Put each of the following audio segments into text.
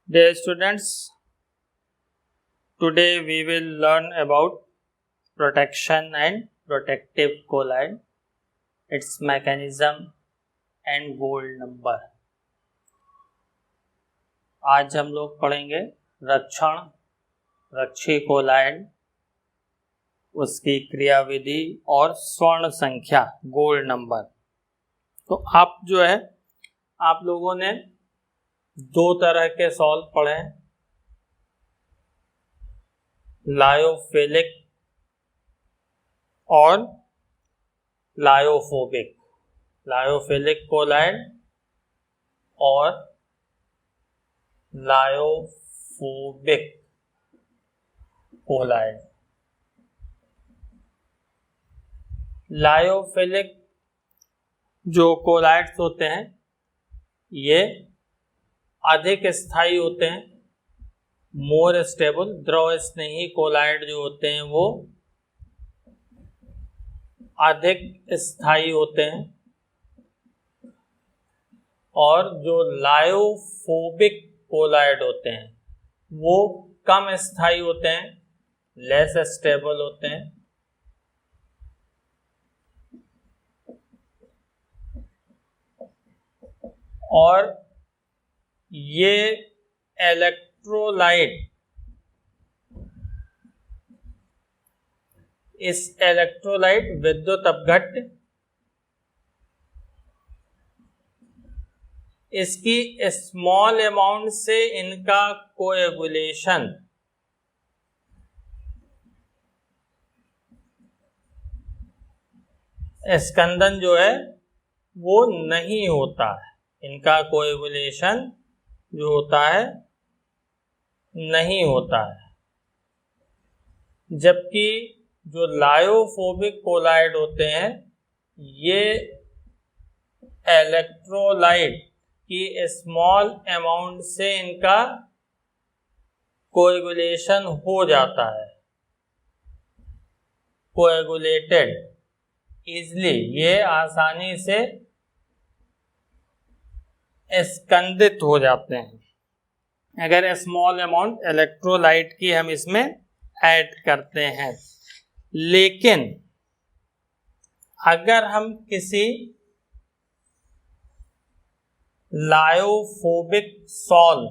Dear students, today we will learn about protection and protective colloid, its mechanism and gold number. आज हम लोग पढ़ेंगे रक्षण, रक्षी collide, उसकी क्रियाविधि और स्वर्ण संख्या गोल्ड नंबर। तो आप जो है आप लोगों ने दो तरह के सॉल्व पढ़े हैं, लायोफिलिक और लायोफोबिक। लायोफिलिक कोलाइड और लायोफोबिक कोलाइड। लायोफिलिक जो कोलाइड्स होते हैं ये अधिक स्थायी होते हैं, मोर स्टेबल। द्रव स्नेही कोलाइड जो होते हैं वो अधिक स्थायी होते हैं, और जो लायोफोबिक कोलाइड होते हैं वो कम स्थायी होते हैं, लेस स्टेबल होते हैं। और ये इलेक्ट्रोलाइट विद्युत अपघट्य इसकी स्मॉल अमाउंट से इनका कोएगुलेशन स्कंदन जो है वो नहीं होता है, इनका कोएगुलेशन जो होता है नहीं होता है। जबकि जो लायोफोबिक कोलाइड होते हैं ये इलेक्ट्रोलाइट की स्मॉल अमाउंट से इनका कोएगुलेशन हो जाता है, कोएगुलेटेड इजली, ये आसानी से स्कंदित हो जाते हैं अगर स्मॉल अमाउंट इलेक्ट्रोलाइट की हम इसमें ऐड करते हैं। लेकिन अगर हम किसी लायोफोबिक सॉल्व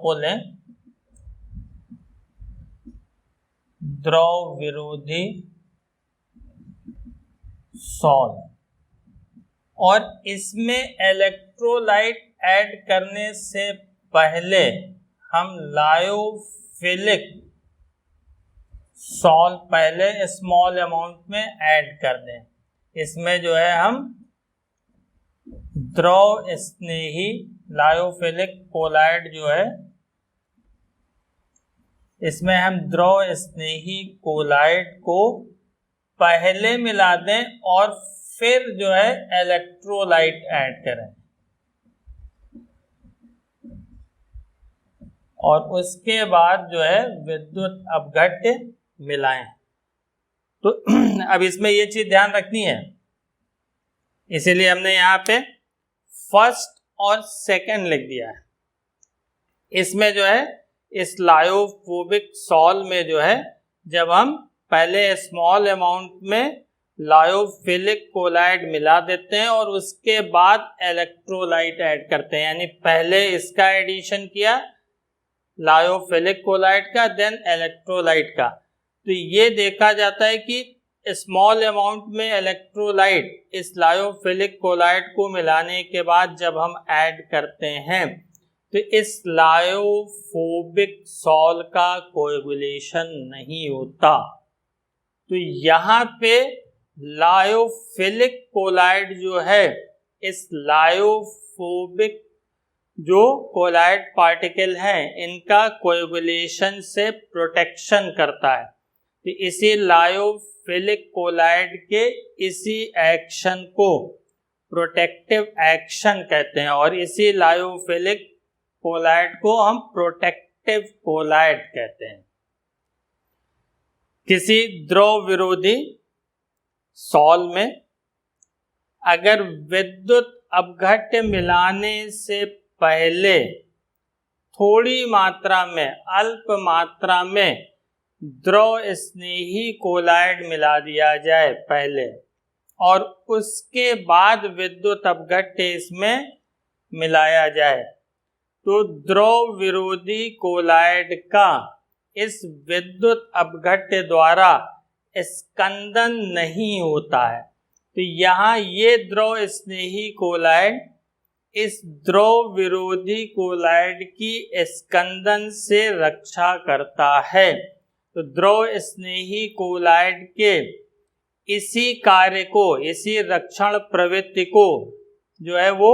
को लें, द्रव विरोधी सॉल्व, और इसमें इलेक्ट्रोलाइट ऐड करने से पहले हम लायोफिलिक सॉल्व पहले स्मॉल अमाउंट में ऐड कर दें। इसमें जो है हम द्रव स्नेही लायोफिलिक कोलाइड जो है इसमें हम द्रव स्नेही कोलाइड को पहले मिला दें और फिर जो है इलेक्ट्रोलाइट ऐड करें, और उसके बाद जो है विद्युत अपघट्य मिलाएं। तो अब इसमें ये चीज ध्यान रखनी है, इसीलिए हमने यहाँ पे फर्स्ट और सेकंड लिख दिया है। इसमें जो है इस लायोफोबिक सॉल्व में जो है जब हम पहले स्मॉल अमाउंट में लायोफिलिक कोलाइड मिला देते हैं और उसके बाद इलेक्ट्रोलाइट ऐड करते हैं, यानी पहले इसका एडिशन किया लायोफिलिक कोलाइड का, देन इलेक्ट्रोलाइट का, तो ये देखा जाता है कि स्मॉल अमाउंट में इलेक्ट्रोलाइट इस लायोफिलिक कोलाइड को मिलाने के बाद जब हम ऐड करते हैं तो इस लायोफोबिक सॉल्व का कोएगुलेशन नहीं होता। तो यहाँ पे लायोफिलिक कोलाइड जो है इस लायोफोबिक जो कोलाइड पार्टिकल हैं इनका कोएगुलेशन से प्रोटेक्शन करता है। तो इसी लायोफिलिक कोलाइड के इसी एक्शन को प्रोटेक्टिव एक्शन कहते हैं और इसी लायोफिलिक कोलाइड को हम प्रोटेक्टिव कोलाइड कहते हैं। किसी द्रव विरोधी सॉल में अगर विद्युत अपघट्य मिलाने से पहले थोड़ी मात्रा में, अल्प मात्रा में द्रव स्नेही कोलाइड मिला दिया जाए पहले और उसके बाद विद्युत अपघट्य इसमें मिलाया जाए, तो द्रव विरोधी कोलाइड का इस विद्युत अपघट्य द्वारा स्कंदन नहीं होता है। तो यहाँ ये द्रव स्नेही कोलाइड इस द्रव विरोधी कोलाइड की स्कंदन से रक्षा करता है। तो द्रव स्नेही कोलाइड के इसी कार्य को, इसी रक्षण प्रवृत्ति को जो है वो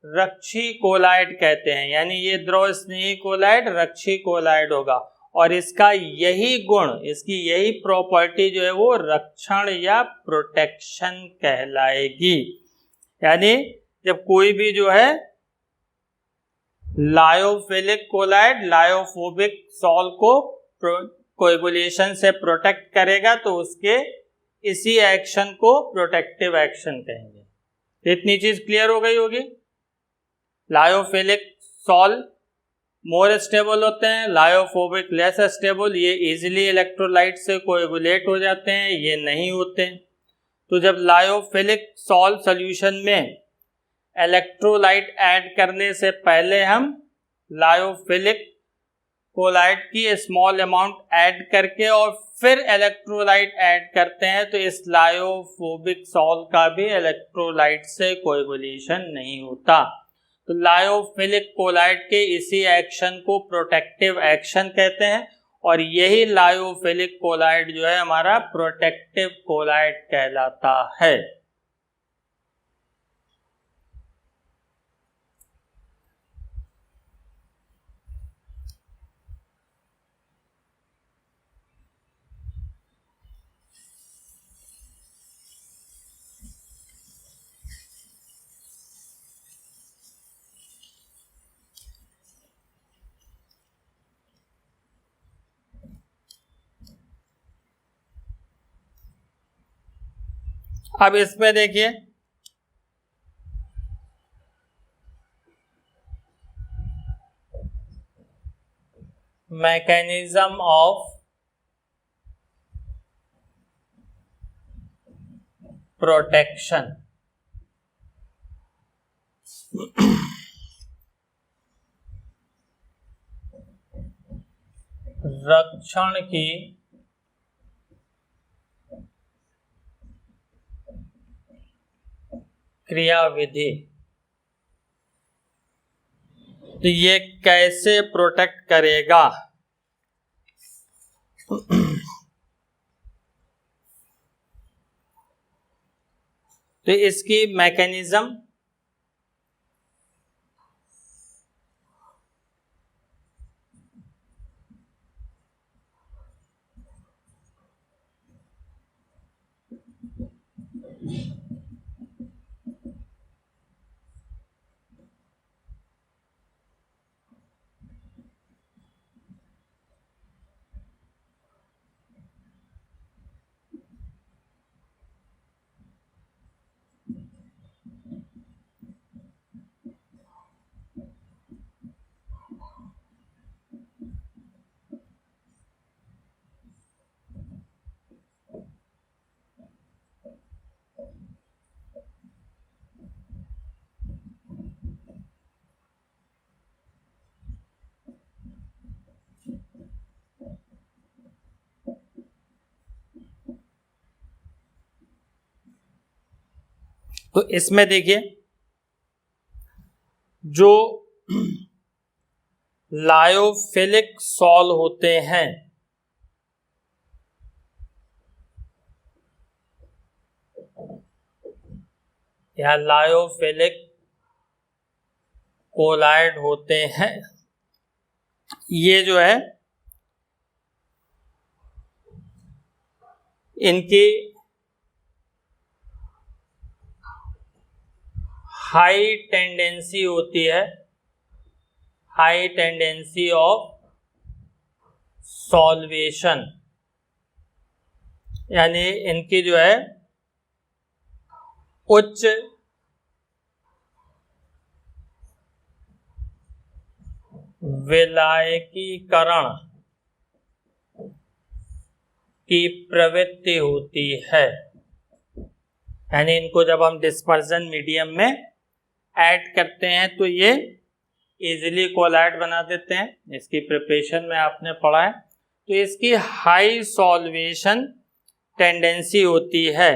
रक्षी कोलाइड कहते हैं। यानी ये द्रव स्नेही कोलाइड रक्षी कोलाइड होगा और इसका यही गुण, इसकी यही प्रॉपर्टी जो है वो रक्षण या प्रोटेक्शन कहलाएगी। यानी जब कोई भी जो है लायोफिलिक कोलाइड लायोफोबिक सॉल को कोएगुलेशन से प्रोटेक्ट करेगा तो उसके इसी एक्शन को प्रोटेक्टिव एक्शन कहेंगे। इतनी चीज क्लियर हो गई होगी। लायोफिलिक सॉल मोर स्टेबल होते हैं, लायोफोबिक लेस स्टेबल, ये इजीली इलेक्ट्रोलाइट से कोएगुलेट हो जाते हैं, ये नहीं होते। तो जब लायोफिलिक सॉल सॉल्यूशन में इलेक्ट्रोलाइट ऐड करने से पहले हम लायोफिलिक कोलाइड की स्मॉल अमाउंट ऐड करके और फिर इलेक्ट्रोलाइट ऐड करते हैं तो इस लायोफोबिक सॉल का भी इलेक्ट्रोलाइट से कोएगुलेशन नहीं होता। तो लायोफिलिक कोलाइड के इसी एक्शन को प्रोटेक्टिव एक्शन कहते हैं और यही लायोफिलिक कोलाइड जो है हमारा प्रोटेक्टिव कोलाइड कहलाता है। अब इसमें देखिए मैकेनिज्म ऑफ प्रोटेक्शन। रक्षण की क्रियाविधि। तो ये कैसे प्रोटेक्ट करेगा? तो इसकी मैकेनिज्म तो इसमें देखिए जो लायोफिलिक सॉल होते हैं या लायोफिलिक कोलाइड होते हैं, ये जो है इनकी हाई टेंडेंसी होती है, हाई टेंडेंसी ऑफ सॉल्वेशन, यानी इनकी जो है उच्च विलायकीकरण की प्रवृत्ति होती है। यानी इनको जब हम डिस्पर्जन मीडियम में ऐड करते हैं तो ये इजीली कोलाइड बना देते हैं। इसकी प्रिपरेशन में आपने पढ़ा है। तो इसकी हाई सॉल्वेशन टेंडेंसी होती है।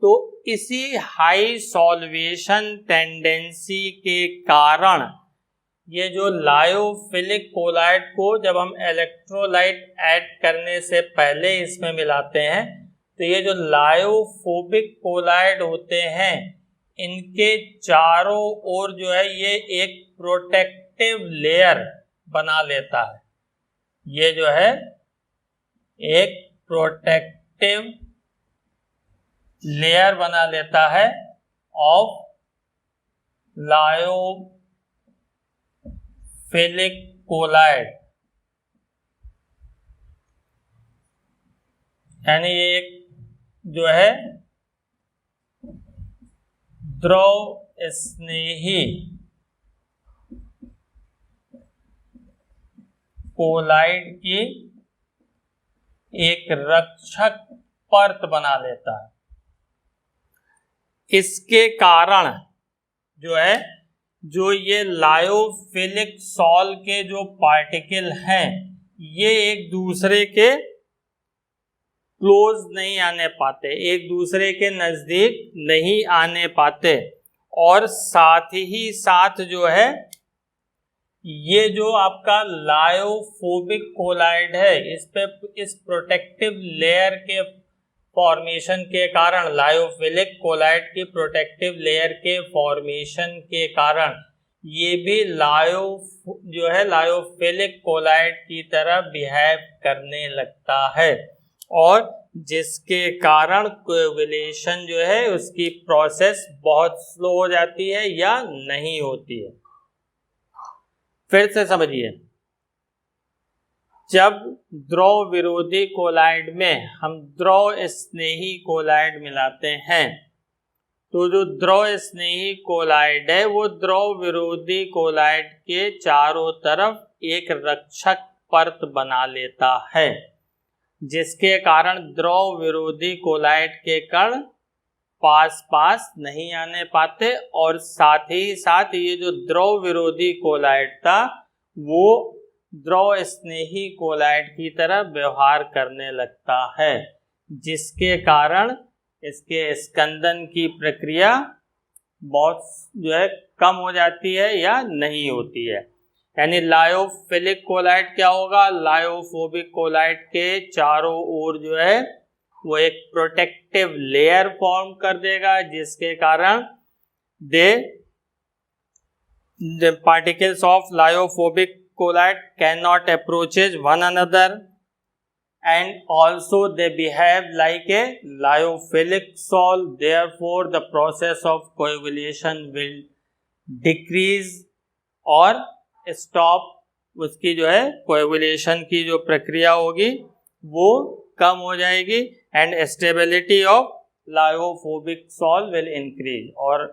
तो इसी हाई सॉल्वेशन टेंडेंसी के कारण ये जो लायोफिलिक कोलाइड को जब हम इलेक्ट्रोलाइट ऐड करने से पहले इसमें मिलाते हैं तो ये जो लायोफोबिक कोलाइड होते हैं इनके चारों ओर जो है ये एक प्रोटेक्टिव लेयर बना लेता है। ये जो है एक प्रोटेक्टिव लेयर बना लेता है ऑफ लायोफिलिक कोलाइड। यानी ये एक जो है द्रव स्नेही कोलाइड की एक रक्षक परत बना लेता है। इसके कारण जो है जो ये लायोफिलिक सॉल के जो पार्टिकल हैं ये एक दूसरे के क्लोज नहीं आने पाते, एक दूसरे के नजदीक नहीं आने पाते। और साथ ही साथ जो है ये जो आपका लायोफोबिक कोलाइड है इस पे इस प्रोटेक्टिव लेयर के फॉर्मेशन के कारण, लायोफिलिक कोलाइड की प्रोटेक्टिव लेयर के फॉर्मेशन के कारण ये भी जो है लायोफिलिक कोलाइड की तरह बिहेव करने लगता है और जिसके कारण कोएगुलेशन जो है उसकी प्रोसेस बहुत स्लो हो जाती है या नहीं होती है। फिर से समझिए, जब द्रव विरोधी कोलाइड में हम द्रव स्नेही कोलाइड मिलाते हैं तो जो द्रव स्नेही कोलाइड है वो द्रव विरोधी कोलाइड के चारों तरफ एक रक्षक परत बना लेता है, जिसके कारण द्रव विरोधी कोलाइड के कण पास नहीं आने पाते और साथ ही साथ ये जो द्रव विरोधी कोलाइड था वो द्रव स्नेही कोलाइड की तरह व्यवहार करने लगता है, जिसके कारण इसके स्कंदन की प्रक्रिया बहुत जो है कम हो जाती है या नहीं होती है। यानी लायोफिलिक कोलाइड क्या होगा, लायोफोबिक कोलाइड के चारों ओर जो है वो एक प्रोटेक्टिव लेयर फॉर्म कर देगा, जिसके कारण the particles of lyophobic colloid cannot approaches one another and also they behave like a lyophilic sol. Therefore the process of coagulation will decrease और stop, उसकी जो है कोएगुलेशन की जो प्रक्रिया होगी वो कम हो जाएगी and stability of lyophobic sol will increase और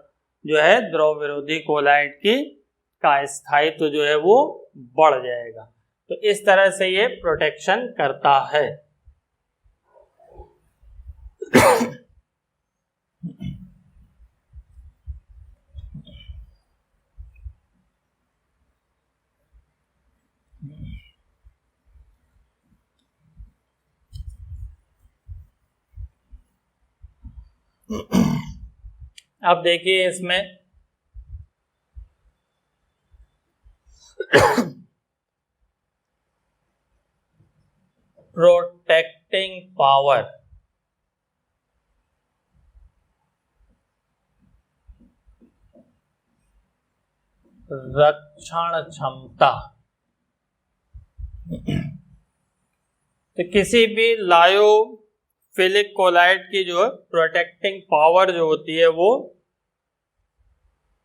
जो है द्रव विरोधी कोलाइड की का स्थायित्व जो है वो बढ़ जाएगा। तो इस तरह से ये प्रोटेक्शन करता है। अब देखिए इसमें प्रोटेक्टिंग पावर, रक्षण क्षमता। तो किसी भी लायोफिलिक कोलाइड की जो प्रोटेक्टिंग पावर जो होती है वो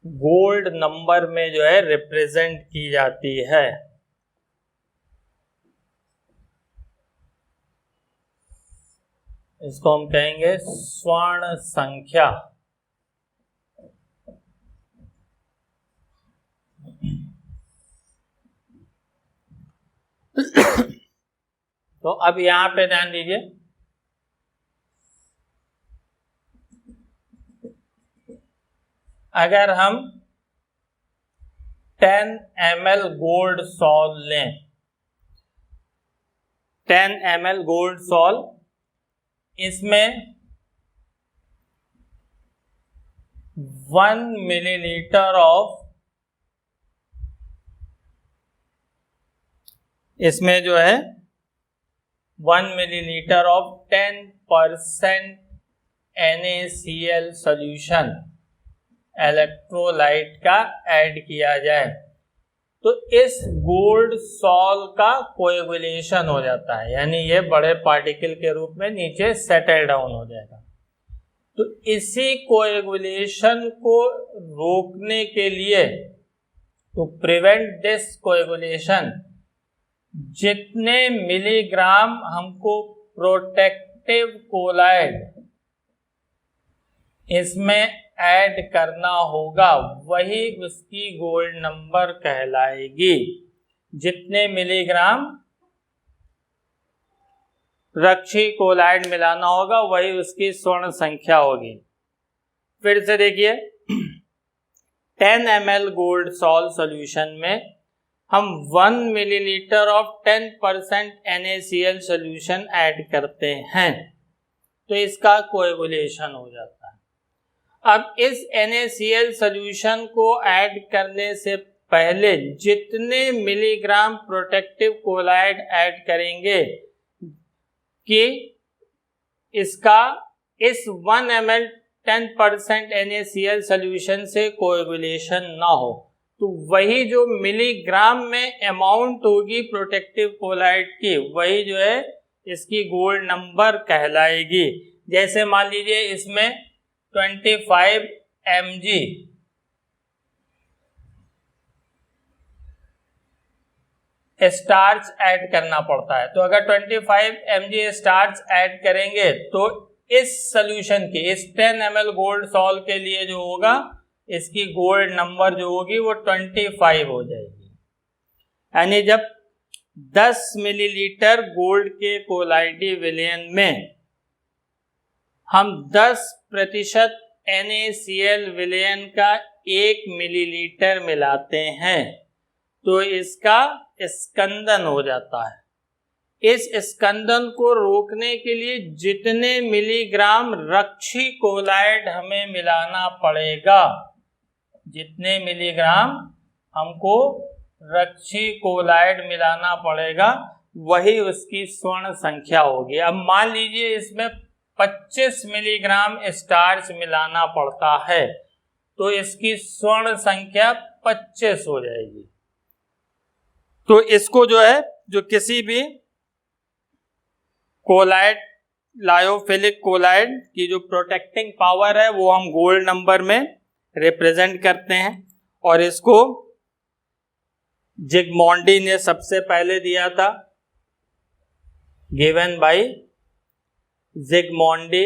गोल्ड नंबर में जो है रिप्रेजेंट की जाती है। इसको हम कहेंगे स्वर्ण संख्या। तो अब यहां पे ध्यान दीजिए, अगर हम 10 ml गोल्ड सॉल्ट लें, 10 ml गोल्ड सॉल्ट, इसमें 1 मिलीलीटर ऑफ, इसमें जो है 1 millilitre of 10% NaCl solution electrolyte का ऐड किया जाए तो इस गोल्ड सॉल्ट का कोएगुलेशन हो जाता है, यानी ये बड़े पार्टिकल के रूप में नीचे सेटल डाउन हो जाएगा। तो इसी कोएगुलेशन को रोकने के लिए, टू प्रिवेंट दिस कोएगुलेशन, जितने मिलीग्राम हमको प्रोटेक्टिव कोलाइड इसमें ऐड करना होगा वही उसकी गोल्ड नंबर कहलाएगी। जितने मिलीग्राम रक्षी कोलाइड मिलाना होगा वही उसकी स्वर्ण संख्या होगी। फिर से देखिए, 10 ml गोल्ड सॉल्ट सॉल्यूशन में हम 1 millilitre of 10% NaCl solution add करते हैं तो इसका कोएगुलेशन हो जाता है। अब इस NaCl सॉल्यूशन को ऐड करने से पहले जितने मिलीग्राम प्रोटेक्टिव कोलाइड ऐड करेंगे कि इसका इस 1 ml 10% NaCl सॉल्यूशन से कोएगुलेशन ना हो, तो वही जो मिलीग्राम में अमाउंट होगी प्रोटेक्टिव कोलाइड की वही जो है इसकी गोल्ड नंबर कहलाएगी। जैसे मान लीजिए इसमें 25 mg स्टार्च ऐड करना पड़ता है, तो अगर 25 mg स्टार्च ऐड करेंगे तो इस सॉल्यूशन की, इस 10 ml गोल्ड सॉल्ट के लिए जो होगा इसकी गोल्ड नंबर जो होगी वो 25 हो जाएगी। यानी जब 10 मिलीलीटर गोल्ड के कोलाइडी विलयन में हम 10% NaCl विलयन का 1 मिलीलीटर मिलाते हैं तो इसका स्कंदन हो जाता है। इस स्कंदन को रोकने के लिए जितने मिलीग्राम रक्षी कोलाइड हमें मिलाना पड़ेगा, जितने मिलीग्राम हमको रक्षी कोलाइड मिलाना पड़ेगा वही उसकी स्वर्ण संख्या होगी। अब मान लीजिए इसमें 25 मिलीग्राम स्टार्च मिलाना पड़ता है तो इसकी स्वर्ण संख्या 25 हो जाएगी। तो इसको जो है, जो किसी भी कोलाइड, लायोफिलिक कोलाइड की जो प्रोटेक्टिंग पावर है वो हम गोल्ड नंबर में रिप्रेजेंट करते हैं और इसको जिगमॉन्डी ने सबसे पहले दिया था, गिवन बाय जिगमॉन्डी।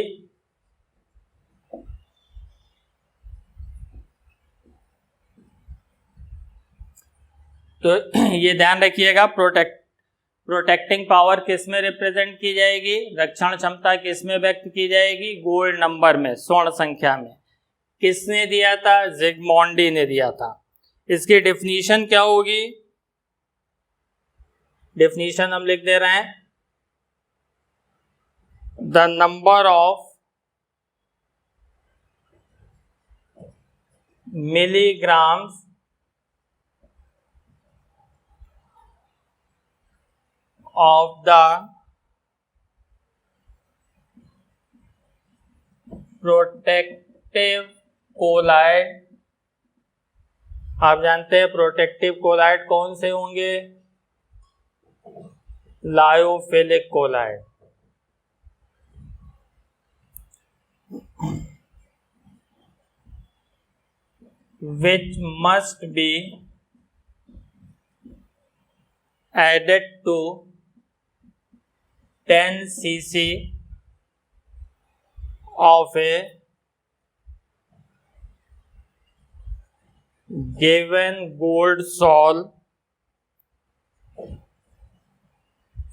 तो ये ध्यान रखिएगा, प्रोटेक्टिंग पावर किस में रिप्रेजेंट की जाएगी, रक्षण क्षमता किस में व्यक्त की जाएगी, गोल्ड नंबर में, स्वर्ण संख्या में। किसने दिया था, जिगमॉन्डी ने दिया था। इसकी डेफिनेशन क्या होगी, डेफिनेशन हम लिख दे रहे हैं, the number of milligrams of the protective colloid. आप जानते हैं प्रोटेक्टिव कोलाइड कौन से होंगे, lyophilic colloid. which must be added to 10 cc of a given gold sol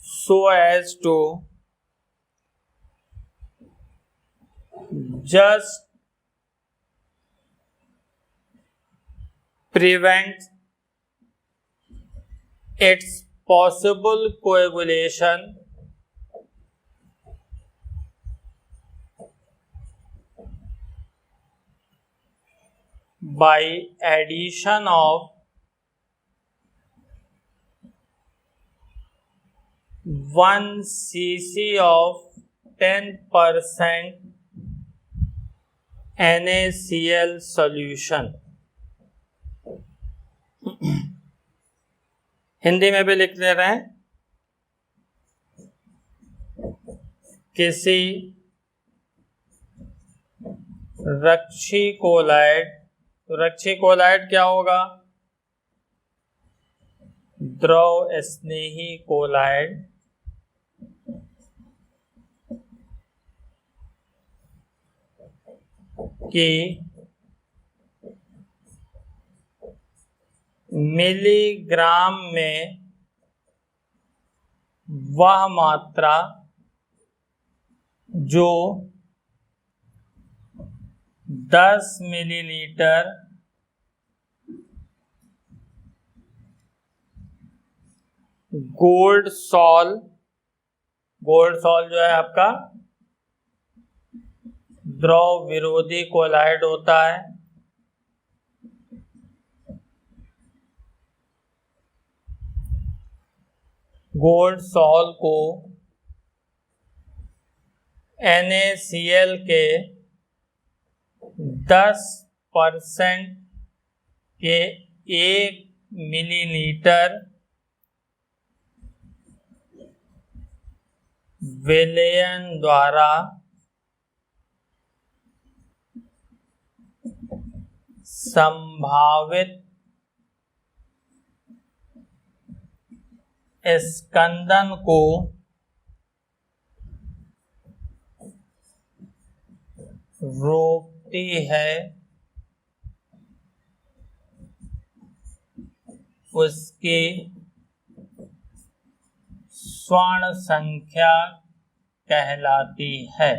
so as to just prevent its possible coagulation by addition of 1 cc of 10% NaCl solution। Hindi में भी लिख ले रहे हैं, किसी रक्षी कोलाइड, तो रक्षी कोलाइड क्या होगा? द्रव स्नेही कोलाइड की मिलीग्राम में वह मात्रा जो 10 मिलीलीटर गोल्ड सॉल जो है आपका द्रव विरोधी कोलाइड होता है, गोल्ड सॉल को NaCl के 10% के 1 मिलीलीटर विलयन द्वारा संभावित स्कंदन को रोकती है, उसकी स्वर्ण संख्या कहलाती है।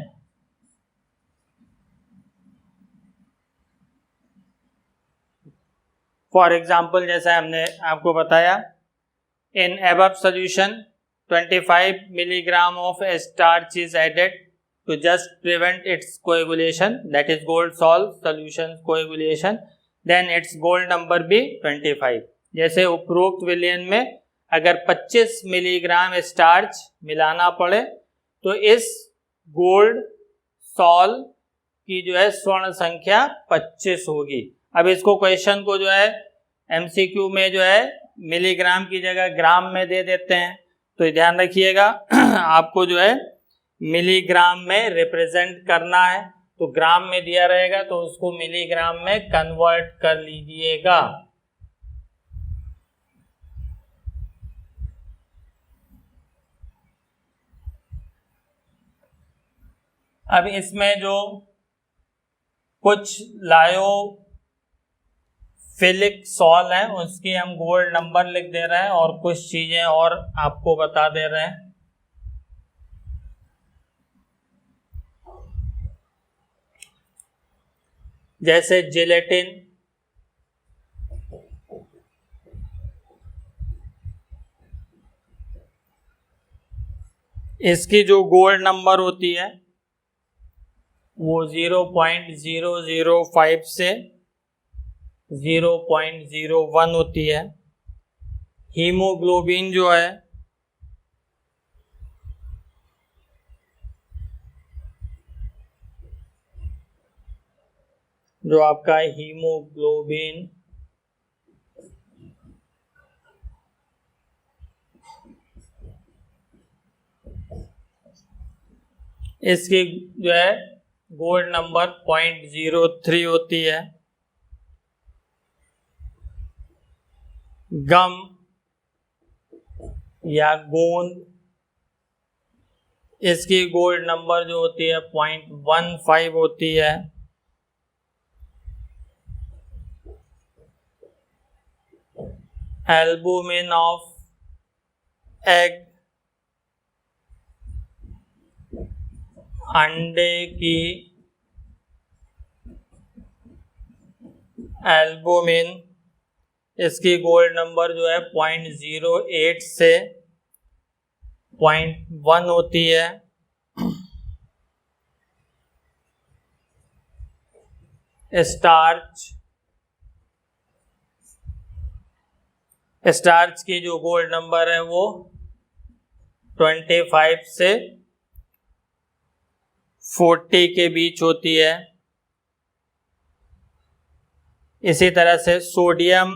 फॉर एग्जाम्पल, जैसा हमने आपको बताया, in above solution 25 milligram of starch is added to just prevent its coagulation, that is gold sol solution coagulation, then its gold number be 25। जैसे उपरोक्त विलयन में अगर 25 मिलीग्राम स्टार्च मिलाना पड़े तो इस गोल्ड सॉल की जो है स्वर्ण संख्या 25 होगी। अब इसको क्वेश्चन को जो है MCQ में जो है मिलीग्राम की जगह ग्राम में दे देते हैं, तो ध्यान रखिएगा आपको जो है मिलीग्राम में रिप्रेजेंट करना है, तो ग्राम में दिया रहेगा तो उसको मिलीग्राम में कन्वर्ट कर लीजिएगा। अब इसमें जो कुछ लायोफिलिक सॉल है उसकी हम गोल्ड नंबर लिख दे रहे हैं और कुछ चीजें और आपको बता दे रहे हैं। जैसे जिलेटिन, इसकी जो गोल्ड नंबर होती है वो 0.005 से 0.01 होती है। हीमोग्लोबिन जो है जो आपका हीमोग्लोबिन इसकी जो है गोल्ड नंबर 0.03 होती है। गम या गोंद, इसकी गोल्ड नंबर जो होती है 0.15 होती है। एल्बुमिन ऑफ एग, अंडे की एल्बुमिन, इसकी गोल्ड नंबर जो है 0.08 से 0.1 होती है। स्टार्च, स्टार्च की जो गोल्ड नंबर है वो 25 से 40 के बीच होती है। इसी तरह से सोडियम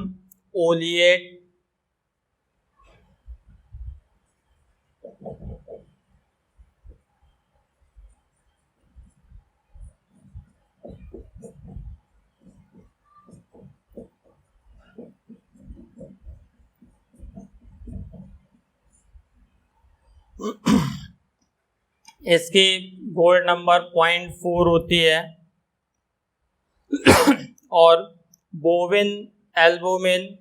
ओलिएट, इसकी गोल्ड नंबर 0.4 होती है। और बोविन एल्बुमिन,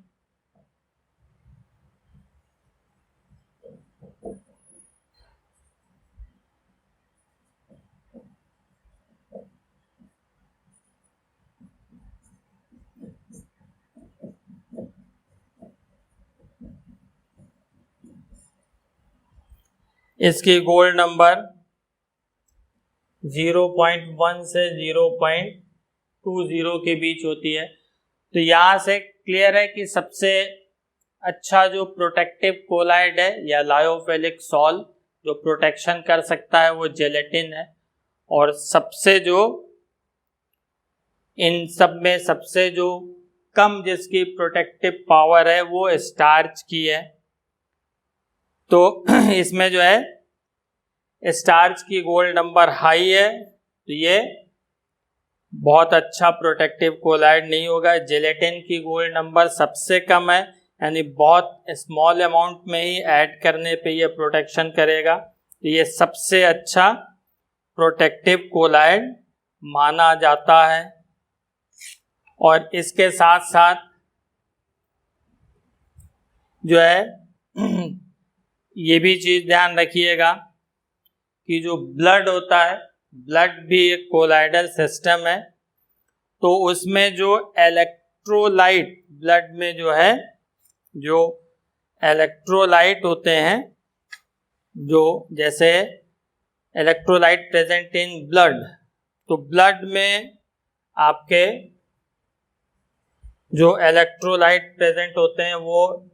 इसकी गोल्ड नंबर 0.1 से 0.20 के बीच होती है। तो यहाँ से क्लियर है कि सबसे अच्छा जो प्रोटेक्टिव कोलाइड है या लायोफिलिक सॉल्ट जो प्रोटेक्शन कर सकता है वो जेलेटिन है। और सबसे जो इन सब में सबसे जो कम जिसकी प्रोटेक्टिव पावर है वो स्टार्च की है। तो इसमें जो है स्टार्च की गोल्ड नंबर हाई है, तो ये बहुत अच्छा प्रोटेक्टिव कोलाइड नहीं होगा। जेलेटिन की गोल्ड नंबर सबसे कम है, यानी बहुत स्मॉल अमाउंट में ही ऐड करने पे ये प्रोटेक्शन करेगा। तो ये सबसे अच्छा प्रोटेक्टिव कोलाइड माना जाता है। और इसके साथ साथ जो है ये भी चीज ध्यान रखिएगा कि जो ब्लड होता है, ब्लड भी एक कोलाइडल सिस्टम है। तो उसमें जो इलेक्ट्रोलाइट, ब्लड में जो है जो इलेक्ट्रोलाइट होते हैं, जो जैसे इलेक्ट्रोलाइट प्रेजेंट इन ब्लड, तो ब्लड में आपके जो इलेक्ट्रोलाइट प्रेजेंट होते हैं वो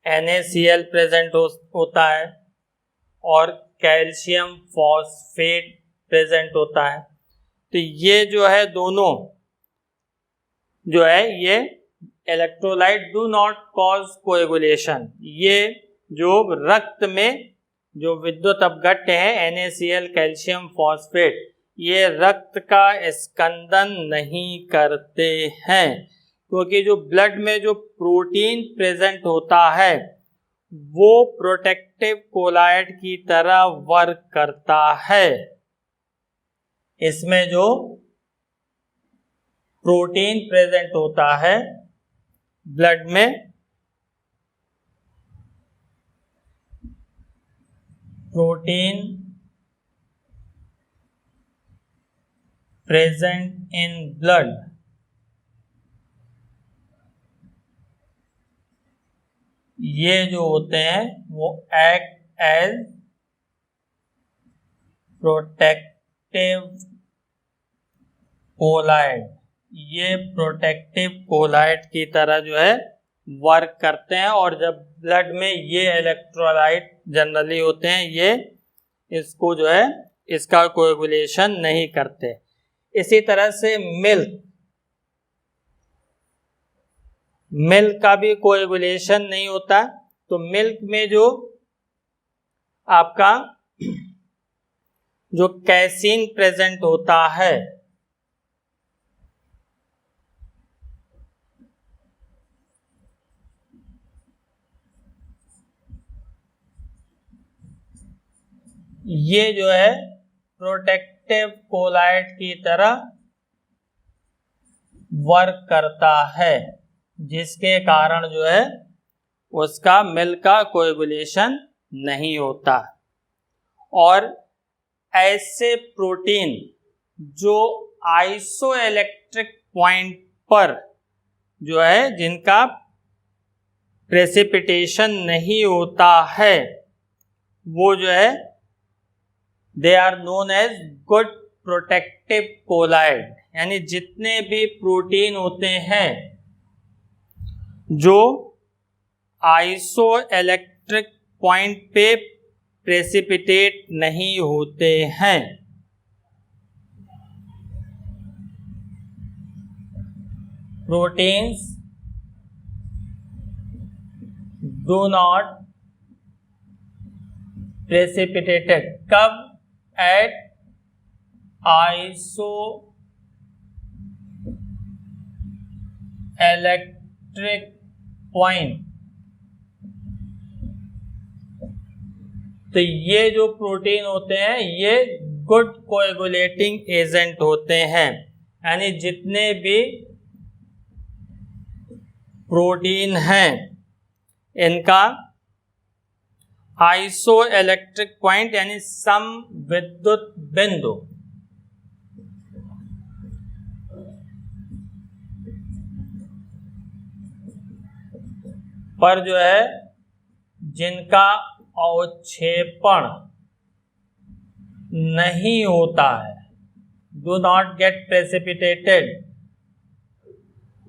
NaCl प्रेजेंट होता है और कैल्शियम फॉस्फेट प्रेजेंट होता है। तो ये जो है दोनों जो है ये electrolyte do not cause coagulation. ये जो रक्त में जो विद्युत अपघट्य है NaCl कैल्शियम फॉस्फेट, ये रक्त का स्कंदन नहीं करते हैं, क्योंकि जो ब्लड में जो प्रोटीन प्रेजेंट होता है वो प्रोटेक्टिव कोलाइड की तरह वर्क करता है। इसमें जो प्रोटीन प्रेजेंट होता है ब्लड में, प्रोटीन प्रेजेंट इन ब्लड, ये जो होते हैं वो एक्ट एज प्रोटेक्टिव कोलाइड। ये प्रोटेक्टिव कोलाइड की तरह जो है वर्क करते हैं। और जब ब्लड में ये इलेक्ट्रोलाइट जनरली होते हैं, ये इसको जो है इसका कोएगुलेशन नहीं करते। इसी तरह से मिल्क का भी कोएगुलेशन नहीं होता। तो मिल्क में जो आपका जो कैसीन प्रेजेंट होता है, ये जो है प्रोटेक्टिव कोलाइड की तरह वर्क करता है, जिसके कारण जो है उसका मिल्क का कोएगुलेशन नहीं होता। और ऐसे प्रोटीन जो आइसोइलेक्ट्रिक पॉइंट पर जो है जिनका प्रेसिपिटेशन नहीं होता है, वो जो है they are known as good protective colloid. यानी जितने भी प्रोटीन होते हैं जो आइसोइलेक्ट्रिक पॉइंट पे प्रेसिपिटेट नहीं होते हैं, प्रोटीन्स do not precipitated कब? at isoelectric point। तो ये जो प्रोटीन होते हैं ये गुड कोएगुलेटिंग एजेंट होते हैं। यानी जितने भी प्रोटीन हैं इनका आइसोइलेक्ट्रिक पॉइंट यानी सम विद्युत बिंदु पर जो है जिनका अवक्षेपण नहीं होता है, डू नॉट गेट प्रेसिपिटेटेड,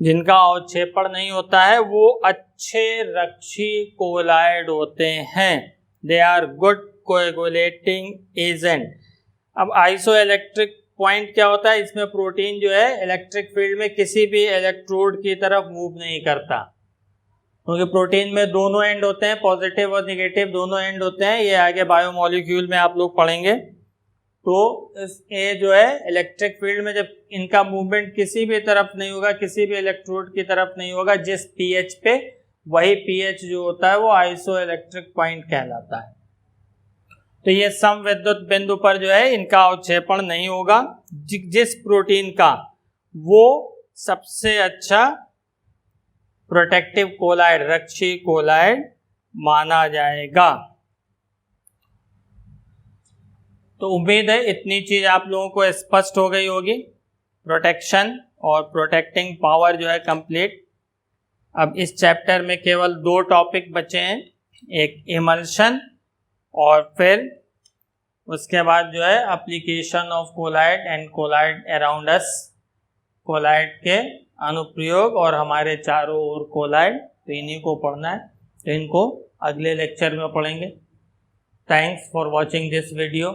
जिनका अवक्षेपण नहीं होता है, वो अच्छे रक्षी कोलाइड होते हैं। They are good coagulating agent. अब आइसोइलेक्ट्रिक पॉइंट क्या होता है? इसमें प्रोटीन जो है इलेक्ट्रिक फील्ड में किसी भी इलेक्ट्रोड की तरफ मूव नहीं करता, क्योंकि प्रोटीन में दोनों एंड होते हैं, पॉजिटिव और निगेटिव दोनों एंड होते हैं। ये आगे बायोमोलिक्यूल में आप लोग पढ़ेंगे। तो ये जो है इलेक्ट्रिक फील्ड में जब इनका मूवमेंट किसी भी तरफ नहीं होगा, किसी भी इलेक्ट्रोड की तरफ नहीं होगा, जिस पीएच पे, वही पीएच जो होता है वो आइसोइलेक्ट्रिक पॉइंट कहलाता है। तो ये सम विद्युत बिंदु पर जो है इनका अवक्षेपण नहीं होगा। जिस प्रोटीन का वो सबसे अच्छा प्रोटेक्टिव कोलाइड, रक्षी कोलाइड माना जाएगा। तो उम्मीद है इतनी चीज आप लोगों को स्पष्ट हो गई होगी। प्रोटेक्शन और प्रोटेक्टिंग पावर जो है कंप्लीट। अब इस चैप्टर में केवल 2 टॉपिक बचे हैं, एक इमल्शन और फिर उसके बाद जो है application of colloid and colloid around us, colloid के अनुप्रयोग और हमारे चारों ओर कोलाइड। तो इन्हीं को पढ़ना है, तो इनको अगले लेक्चर में पढ़ेंगे। Thanks for watching this video.